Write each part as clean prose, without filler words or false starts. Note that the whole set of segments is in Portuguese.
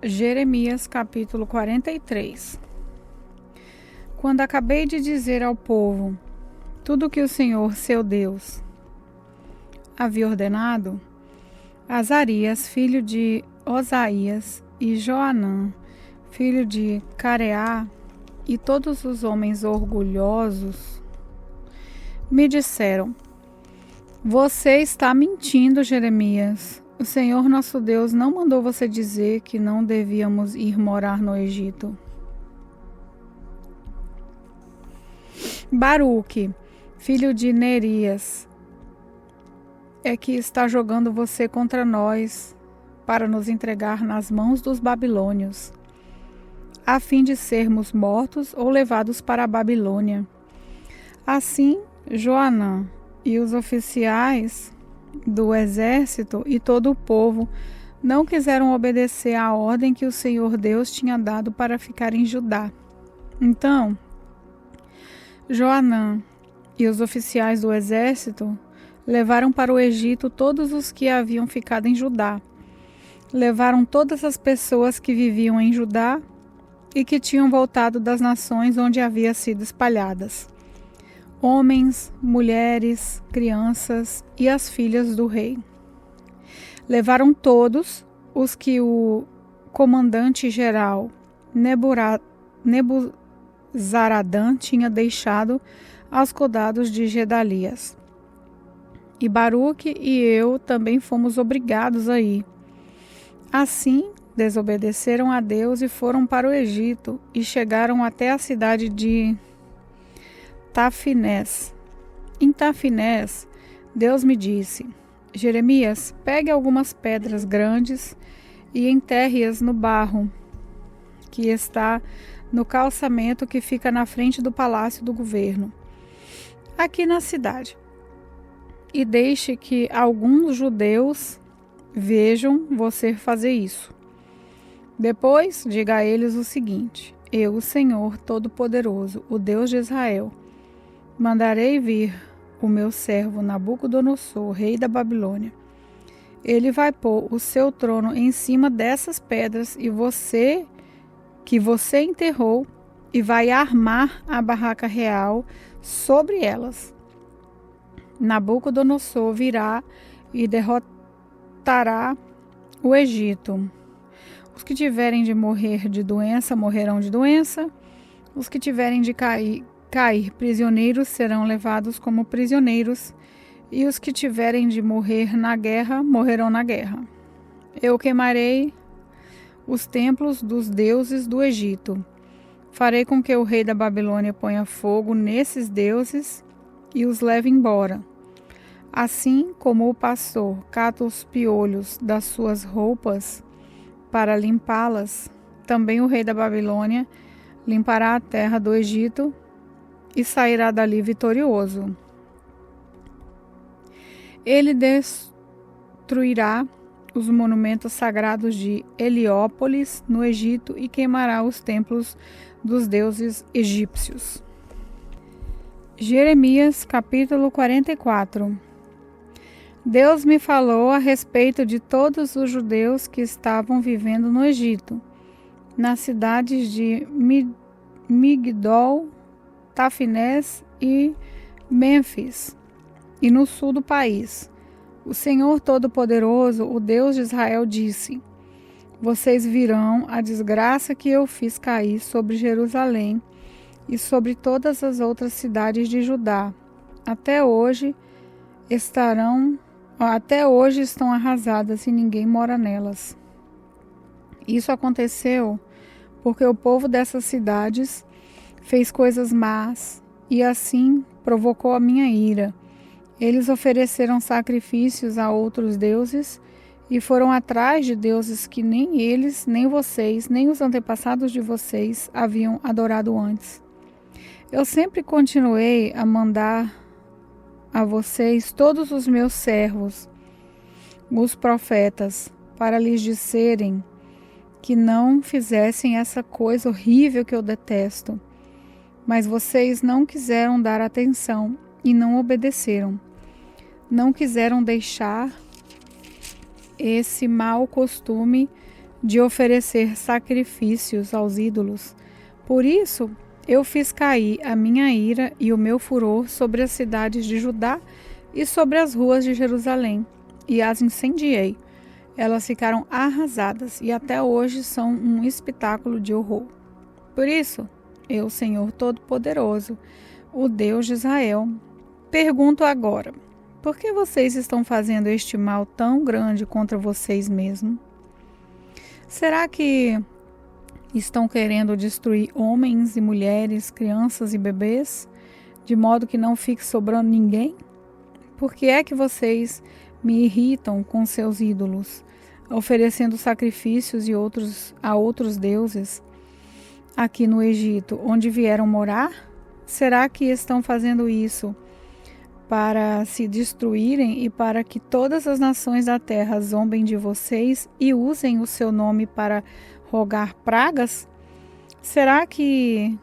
Jeremias capítulo 43. Quando acabei de dizer ao povo tudo o que o Senhor, seu Deus, havia ordenado, Azarias, filho de Osaías, e Joanã, filho de Careá, e todos os homens orgulhosos, me disseram: Você está mentindo, Jeremias. O Senhor nosso Deus não mandou você dizer que não devíamos ir morar no Egito. Baruque, filho de Nerias, é que está jogando você contra nós para nos entregar nas mãos dos babilônios, a fim de sermos mortos ou levados para a Babilônia. Assim, Joanã e os oficiais do exército e todo o povo não quiseram obedecer à ordem que o Senhor Deus tinha dado para ficar em Judá. Então, Joanã e os oficiais do exército levaram para o Egito todos os que haviam ficado em Judá. Levaram todas as pessoas que viviam em Judá e que tinham voltado das nações onde havia sido espalhadas. Homens, mulheres, crianças e as filhas do rei. Levaram todos os que o comandante-geral Nebuzaradã tinha deixado aos cuidados de Gedalias. E Baruque e eu também fomos obrigados a ir. Assim, desobedeceram a Deus e foram para o Egito e chegaram até a cidade de Tafinés. Em Tafinés, Deus me disse: Jeremias, pegue algumas pedras grandes e enterre-as no barro que está no calçamento que fica na frente do palácio do governo, aqui na cidade. E deixe que alguns judeus vejam você fazer isso. Depois, diga a eles o seguinte: Eu, o Senhor Todo-Poderoso, o Deus de Israel, mandarei vir o meu servo Nabucodonosor, rei da Babilônia. Ele vai pôr o seu trono em cima dessas pedras que você enterrou e vai armar a barraca real sobre elas. Nabucodonosor virá e derrotará o Egito. Os que tiverem de morrer de doença, morrerão de doença. Os que tiverem de cair prisioneiros serão levados como prisioneiros, e os que tiverem de morrer na guerra, morrerão na guerra. Eu queimarei os templos dos deuses do Egito. Farei com que o rei da Babilônia ponha fogo nesses deuses e os leve embora. Assim como o pastor cata os piolhos das suas roupas para limpá-las, também o rei da Babilônia limpará a terra do Egito e sairá dali vitorioso. Ele destruirá os monumentos sagrados de Heliópolis, no Egito, e queimará os templos dos deuses egípcios. Jeremias, capítulo 44. Deus me falou a respeito de todos os judeus que estavam vivendo no Egito, nas cidades de Migdol, Tafinés e Mênfis, e no sul do país. O Senhor Todo-Poderoso, o Deus de Israel, disse: Vocês virão a desgraça que eu fiz cair sobre Jerusalém e sobre todas as outras cidades de Judá. Até hoje estão arrasadas e ninguém mora nelas. Isso aconteceu porque o povo dessas cidades fez coisas más e assim provocou a minha ira. Eles ofereceram sacrifícios a outros deuses e foram atrás de deuses que nem eles, nem vocês, nem os antepassados de vocês haviam adorado antes. Eu sempre continuei a mandar a vocês todos os meus servos, os profetas, para lhes disserem que não fizessem essa coisa horrível que eu detesto. Mas vocês não quiseram dar atenção e não obedeceram. Não quiseram deixar esse mau costume de oferecer sacrifícios aos ídolos. Por isso, eu fiz cair a minha ira e o meu furor sobre as cidades de Judá e sobre as ruas de Jerusalém, e as incendiei. Elas ficaram arrasadas e até hoje são um espetáculo de horror. Por isso, eu, Senhor Todo-Poderoso, o Deus de Israel, pergunto agora: por que vocês estão fazendo este mal tão grande contra vocês mesmos? Será que estão querendo destruir homens e mulheres, crianças e bebês, de modo que não fique sobrando ninguém? Por que é que vocês me irritam com seus ídolos, oferecendo sacrifícios a outros deuses aqui no Egito, onde vieram morar? Será que estão fazendo isso para se destruírem e para que todas as nações da terra zombem de vocês e usem o seu nome para rogar pragas? Será que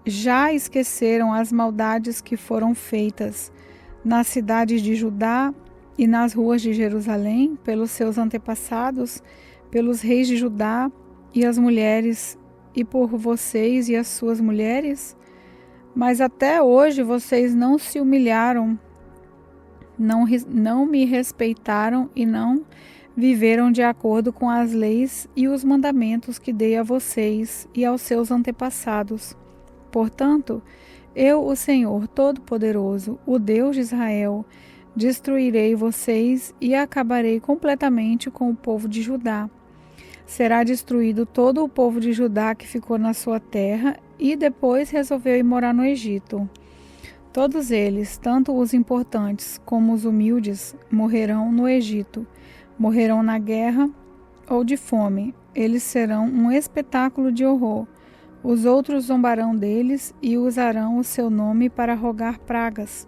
já esqueceram as maldades que foram feitas nas cidades de Judá e nas ruas de Jerusalém pelos seus antepassados, pelos reis de Judá e as mulheres, e por vocês e as suas mulheres? Mas até hoje vocês não se humilharam, não me respeitaram e não viveram de acordo com as leis e os mandamentos que dei a vocês e aos seus antepassados. Portanto, eu, o Senhor Todo-Poderoso, o Deus de Israel, destruirei vocês e acabarei completamente com o povo de Judá. Será destruído todo o povo de Judá que ficou na sua terra e depois resolveu ir morar no Egito. Todos eles, tanto os importantes como os humildes, morrerão no Egito. Morrerão na guerra ou de fome. Eles serão um espetáculo de horror. Os outros zombarão deles e usarão o seu nome para rogar pragas.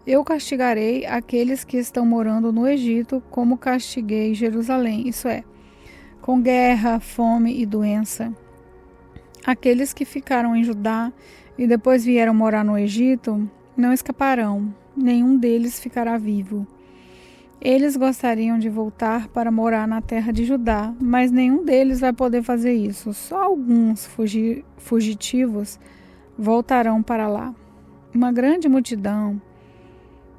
Eu castigarei aqueles que estão morando no Egito, como castiguei Jerusalém, isso é, com guerra, fome e doença. Aqueles que ficaram em Judá e depois vieram morar no Egito não escaparão, nenhum deles ficará vivo. Eles gostariam de voltar para morar na terra de Judá, mas nenhum deles vai poder fazer isso. Só alguns fugitivos voltarão para lá. Uma grande multidão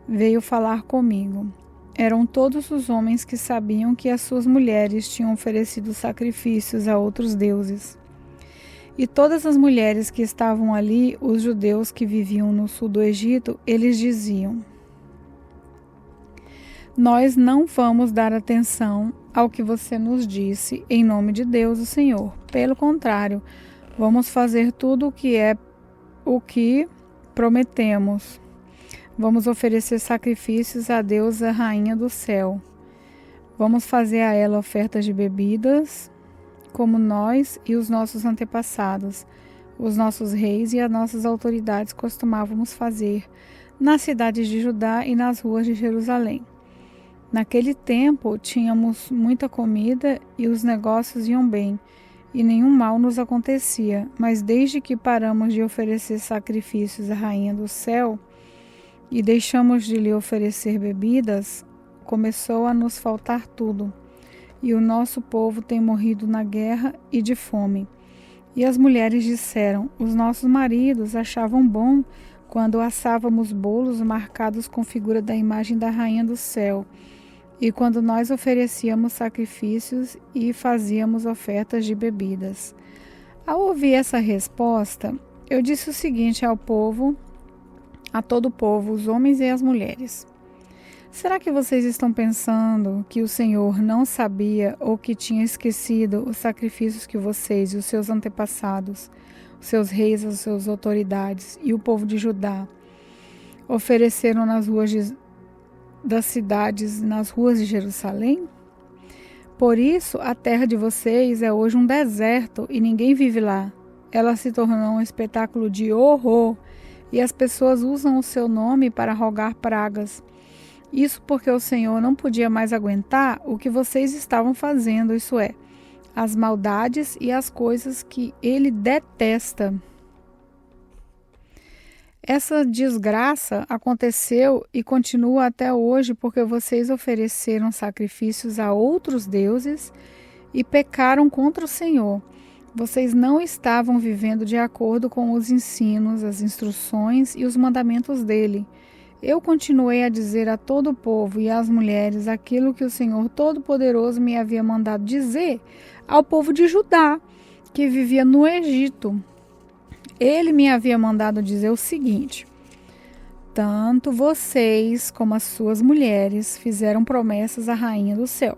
veio falar comigo. Eram todos os homens que sabiam que as suas mulheres tinham oferecido sacrifícios a outros deuses. E todas as mulheres que estavam ali, os judeus que viviam no sul do Egito, eles diziam: nós não vamos dar atenção ao que você nos disse em nome de Deus, o Senhor. Pelo contrário, vamos fazer tudo o que prometemos. Vamos oferecer sacrifícios a Deus, a Rainha do céu. Vamos fazer a ela ofertas de bebidas, como nós e os nossos antepassados, os nossos reis e as nossas autoridades costumávamos fazer nas cidades de Judá e nas ruas de Jerusalém. Naquele tempo tínhamos muita comida e os negócios iam bem, e nenhum mal nos acontecia, mas desde que paramos de oferecer sacrifícios à Rainha do céu e deixamos de lhe oferecer bebidas, começou a nos faltar tudo, e o nosso povo tem morrido na guerra e de fome. E as mulheres disseram: os nossos maridos achavam bom quando assávamos bolos marcados com figura da imagem da Rainha do céu, e quando nós oferecíamos sacrifícios e fazíamos ofertas de bebidas. Ao ouvir essa resposta, eu disse o seguinte ao povo, a todo o povo, os homens e as mulheres: será que vocês estão pensando que o Senhor não sabia ou que tinha esquecido os sacrifícios que vocês e os seus antepassados, os seus reis, as suas autoridades e o povo de Judá ofereceram nas ruas das cidades, nas ruas de Jerusalém? Por isso, a terra de vocês é hoje um deserto e ninguém vive lá. Ela se tornou um espetáculo de horror e as pessoas usam o seu nome para rogar pragas. Isso porque o Senhor não podia mais aguentar o que vocês estavam fazendo, isso é, as maldades e as coisas que Ele detesta. Essa desgraça aconteceu e continua até hoje porque vocês ofereceram sacrifícios a outros deuses e pecaram contra o Senhor. Vocês não estavam vivendo de acordo com os ensinos, as instruções e os mandamentos dele. Eu continuei a dizer a todo o povo e às mulheres aquilo que o Senhor Todo-Poderoso me havia mandado dizer ao povo de Judá, que vivia no Egito. Ele me havia mandado dizer o seguinte: tanto vocês como as suas mulheres fizeram promessas à rainha do céu.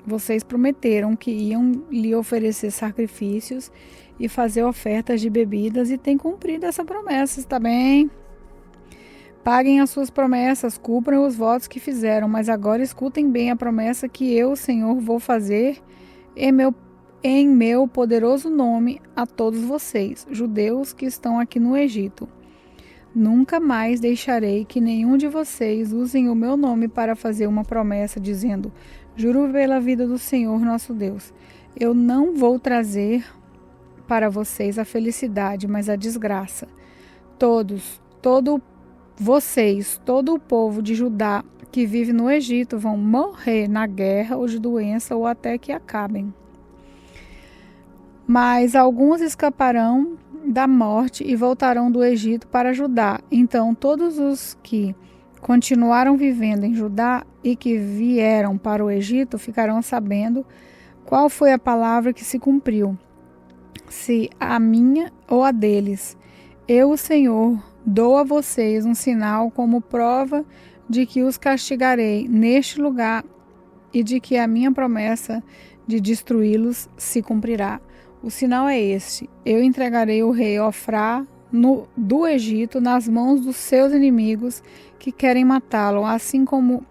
Vocês prometeram que iam lhe oferecer sacrifícios e fazer ofertas de bebidas e têm cumprido essa promessa, está bem? Paguem as suas promessas, cumpram os votos que fizeram, mas agora escutem bem a promessa que eu, Senhor, vou fazer em meu poderoso nome a todos vocês, judeus que estão aqui no Egito. Nunca mais deixarei que nenhum de vocês usem o meu nome para fazer uma promessa dizendo: juro pela vida do Senhor nosso Deus, eu não vou trazer para vocês a felicidade, mas a desgraça. Todo o povo de Judá que vive no Egito vão morrer na guerra ou de doença ou até que acabem. Mas alguns escaparão da morte e voltarão do Egito para Judá. Então todos os que continuaram vivendo em Judá e que vieram para o Egito ficarão sabendo qual foi a palavra que se cumpriu, se a minha ou a deles. Eu, o Senhor, dou a vocês um sinal como prova de que os castigarei neste lugar e de que a minha promessa de destruí-los se cumprirá. O sinal é este: eu entregarei o rei Ofrá do Egito nas mãos dos seus inimigos que querem matá-lo, assim como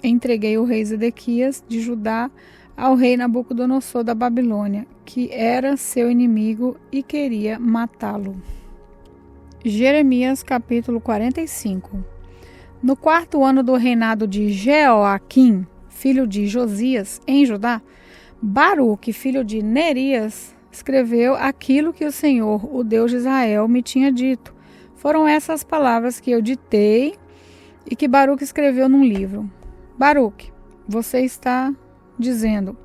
entreguei o rei Zedequias de Judá ao rei Nabucodonosor da Babilônia, que era seu inimigo e queria matá-lo. Jeremias capítulo 45. No 4º ano do reinado de Jeoaquim, filho de Josias, em Judá, Baruque, filho de Nerias, escreveu aquilo que o Senhor, o Deus de Israel, me tinha dito. Foram essas palavras que eu ditei e que Baruque escreveu num livro. Baruque, você está dizendo: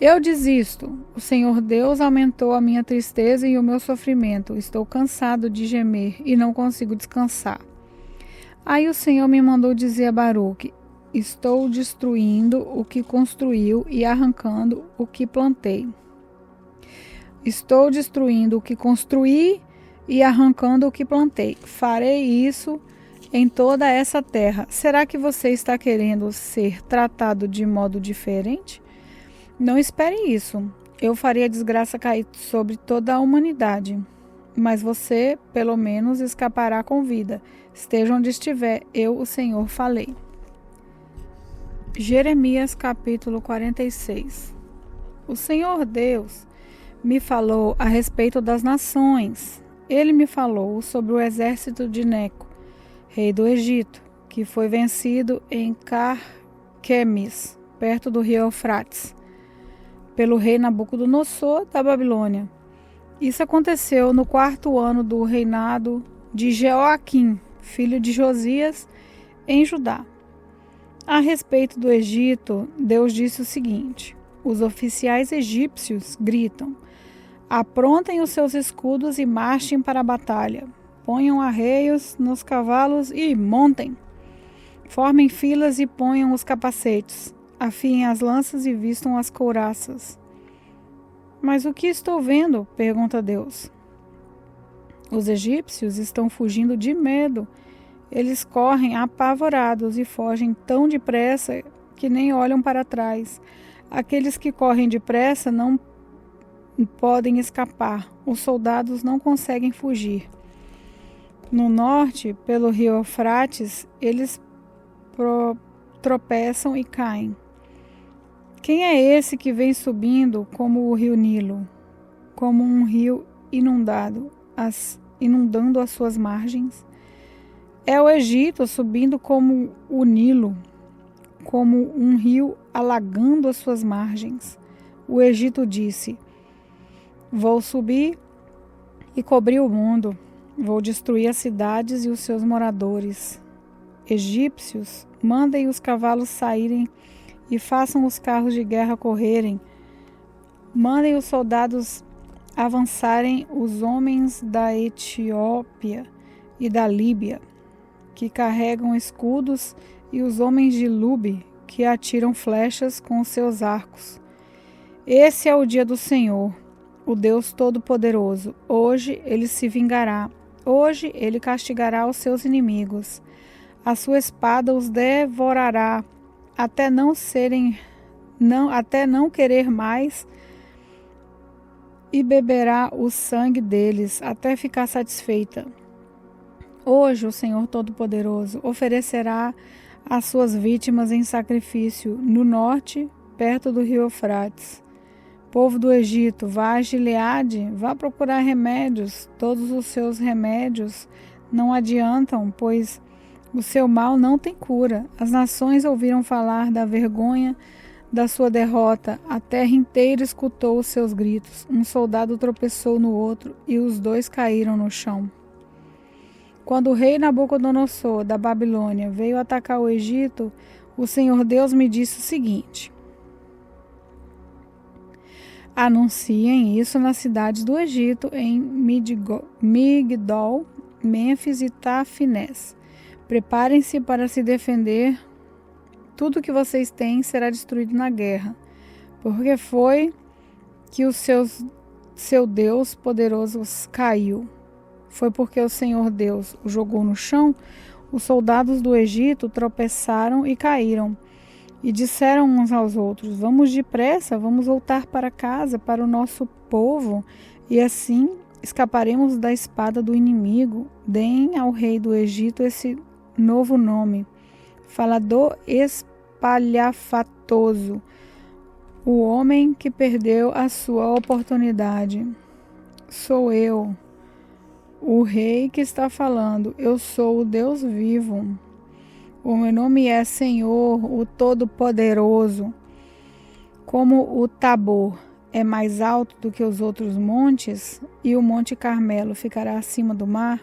eu desisto. O Senhor Deus aumentou a minha tristeza e o meu sofrimento. Estou cansado de gemer e não consigo descansar. Aí o Senhor me mandou dizer a Baruque: estou destruindo o que construiu e arrancando o que plantei. Estou destruindo o que construí e arrancando o que plantei. Farei isso em toda essa terra. Será que você está querendo ser tratado de modo diferente? Não espere isso. Eu farei a desgraça cair sobre toda a humanidade. Mas você, pelo menos, escapará com vida. Esteja onde estiver, eu, o Senhor, falei. Jeremias capítulo 46. O Senhor Deus me falou a respeito das nações. Ele me falou sobre o exército de Neco, rei do Egito, que foi vencido em Carquemis, perto do rio Eufrates, pelo rei Nabucodonosor da Babilônia. Isso aconteceu no 4º ano do reinado de Jeoaquim, filho de Josias, em Judá. A respeito do Egito, Deus disse o seguinte: os oficiais egípcios gritam: aprontem os seus escudos e marchem para a batalha. Ponham arreios nos cavalos e montem. Formem filas e ponham os capacetes. Afiem as lanças e vistam as couraças. Mas o que estou vendo? Pergunta Deus. Os egípcios estão fugindo de medo. Eles correm apavorados e fogem tão depressa que nem olham para trás. Aqueles que correm depressa não podem escapar. Os soldados não conseguem fugir. No norte, pelo rio Eufrates, eles tropeçam e caem. Quem é esse que vem subindo como o rio Nilo, como um rio inundando as suas margens? É o Egito subindo como o Nilo, como um rio alagando as suas margens. O Egito disse: vou subir e cobrir o mundo. Vou destruir as cidades e os seus moradores. Egípcios, mandem os cavalos saírem e façam os carros de guerra correrem. Mandem os soldados avançarem, os homens da Etiópia e da Líbia, que carregam escudos, e os homens de Lube, que atiram flechas com os seus arcos. Esse é o dia do Senhor, o Deus Todo-Poderoso. Hoje ele se vingará. Hoje ele castigará os seus inimigos. A sua espada os devorará, até não querer mais, e beberá o sangue deles, até ficar satisfeita. Hoje o Senhor Todo-Poderoso oferecerá as suas vítimas em sacrifício no norte, perto do rio Eufrates. Povo do Egito, vá a Gileade, vá procurar remédios. Todos os seus remédios não adiantam, pois o seu mal não tem cura. As nações ouviram falar da vergonha da sua derrota. A terra inteira escutou os seus gritos. Um soldado tropeçou no outro e os dois caíram no chão. Quando o rei Nabucodonosor da Babilônia veio atacar o Egito, o Senhor Deus me disse o seguinte: anunciem isso nas cidades do Egito, em Migdol, Mênfis e Tafinés. Preparem-se para se defender. Tudo que vocês têm será destruído na guerra, porque foi que o seu Deus poderoso caiu. Foi porque o Senhor Deus o jogou no chão. Os soldados do Egito tropeçaram e caíram, e disseram uns aos outros: vamos depressa, vamos voltar para casa, para o nosso povo, e assim escaparemos da espada do inimigo. Deem ao rei do Egito esse novo nome: falador espalhafatoso, o homem que perdeu a sua oportunidade. Sou eu, o rei que está falando. Eu sou o Deus vivo. O meu nome é Senhor, o Todo-Poderoso. Como o Tabor é mais alto do que os outros montes, e o Monte Carmelo ficará acima do mar,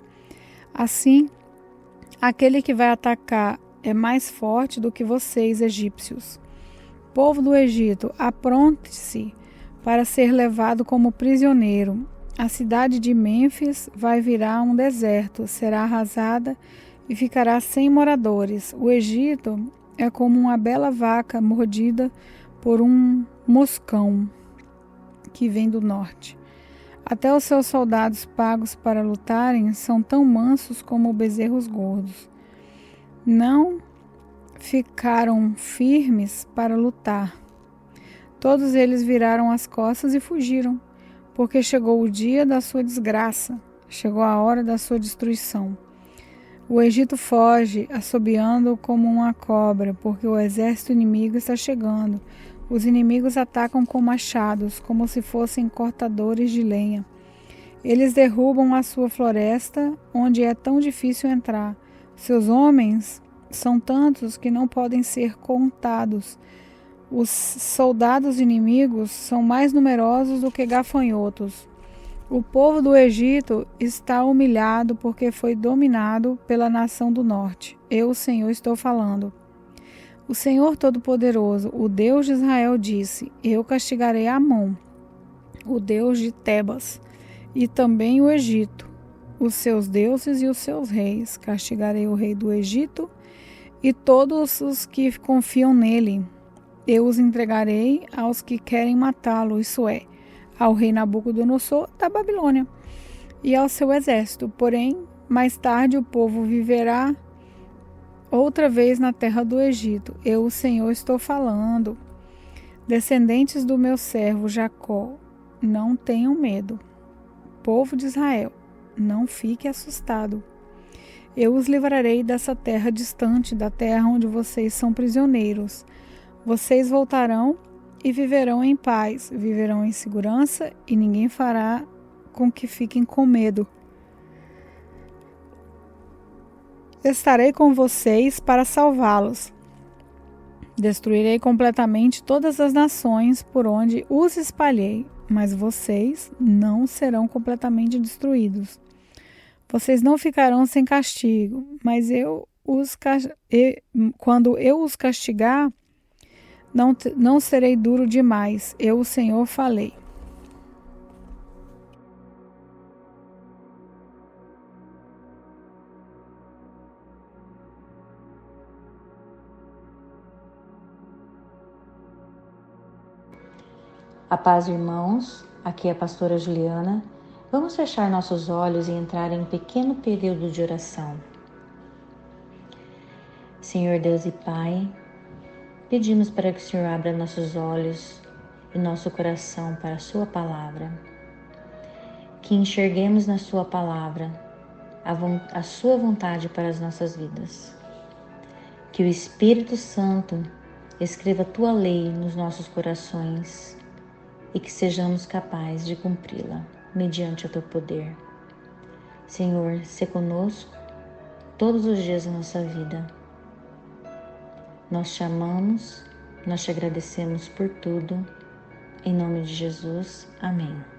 assim, aquele que vai atacar é mais forte do que vocês, egípcios. Povo do Egito, apronte-se para ser levado como prisioneiro. A cidade de Mênfis vai virar um deserto, será arrasada e ficará sem moradores. O Egito é como uma bela vaca mordida por um moscão que vem do norte. Até os seus soldados pagos para lutarem são tão mansos como bezerros gordos. Não ficaram firmes para lutar. Todos eles viraram as costas e fugiram, porque chegou o dia da sua desgraça, chegou a hora da sua destruição. O Egito foge, assobiando como uma cobra, porque o exército inimigo está chegando. Os inimigos atacam com machados, como se fossem cortadores de lenha. Eles derrubam a sua floresta, onde é tão difícil entrar. Seus homens são tantos que não podem ser contados. Os soldados inimigos são mais numerosos do que gafanhotos. O povo do Egito está humilhado porque foi dominado pela nação do norte. Eu, o Senhor, estou falando. O Senhor Todo-Poderoso, o Deus de Israel, disse: eu castigarei Amon, o Deus de Tebas, e também o Egito, os seus deuses e os seus reis. Castigarei o rei do Egito e todos os que confiam nele. Eu os entregarei aos que querem matá-lo, isso é, ao rei Nabucodonosor da Babilônia e ao seu exército. Porém, mais tarde o povo viverá outra vez na terra do Egito. Eu, o Senhor, estou falando. Descendentes do meu servo Jacó, não tenham medo. Povo de Israel, não fique assustado. Eu os livrarei dessa terra distante, da terra onde vocês são prisioneiros. Vocês voltarão e viverão em paz, viverão em segurança, e ninguém fará com que fiquem com medo. Estarei com vocês para salvá-los. Destruirei completamente todas as nações por onde os espalhei, mas vocês não serão completamente destruídos. Vocês não ficarão sem castigo, mas quando eu os castigar, não serei duro demais. Eu, o Senhor, falei. A paz, irmãos, aqui é a pastora Juliana. Vamos fechar nossos olhos e entrar em um pequeno período de oração. Senhor Deus e Pai, pedimos para que o Senhor abra nossos olhos e nosso coração para a Sua Palavra. Que enxerguemos na Sua Palavra a Sua vontade para as nossas vidas. Que o Espírito Santo escreva a Tua lei nos nossos corações e que sejamos capazes de cumpri-la mediante o Teu poder. Senhor, sê conosco todos os dias da nossa vida. Nós te amamos, nós te agradecemos por tudo. Em nome de Jesus, amém.